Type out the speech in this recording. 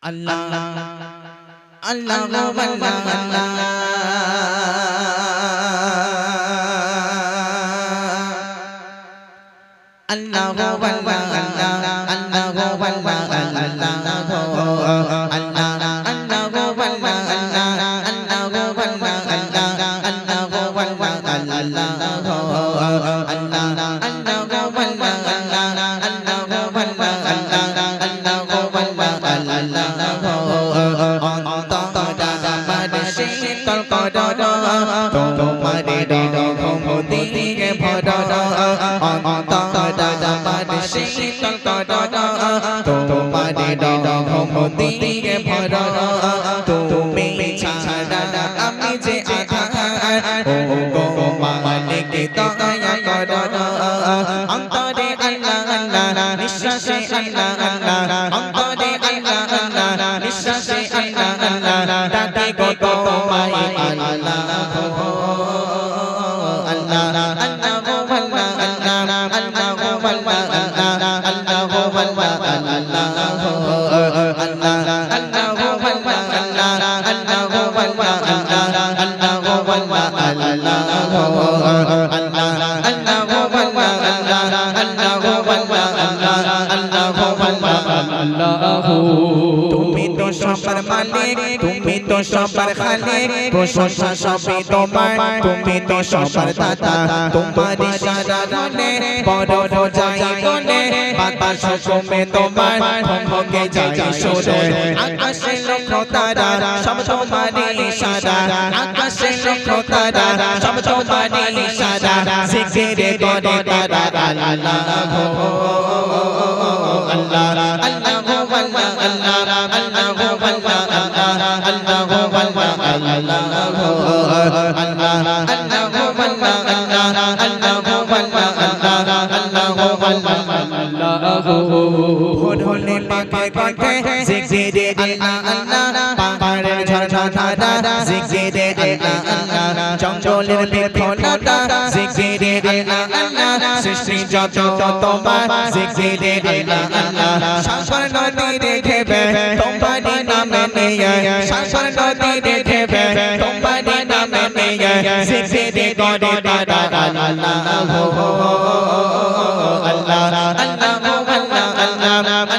আল্লাহ আল্লাহ আল্লাহ তুমি তো সবার মালিক, তুমি তো সবার খালিক, প্রশংসা সবই তোমার, তুমি তো সবার দাতা। তোমার ইশারা বলে বড় বোঝাই বলে বাতাস হুকুমে তোমার ভমকে যায় সুরে। আকাশে লক্ষ তারা সব তোমারই ইশারা, আকাশে লক্ষ তারা সব তোমারই ইশারা। জিকিরে করে তারা আল্লাহ আল্লাহ জঙ্গলের বৃক্ষলতা জিকিরে আল্লাহ, সৃষ্টি যত তোমার জিকিরে আল্লাহ। সাগর নদী দেখবে তোমারই নামে নিয়ে, সাগর নদী দেখবে তোমারই নামে নিয়ে জিকিরে করে তারা আল্লাহ আল্লাহ আল্লাহ আল্লাহ।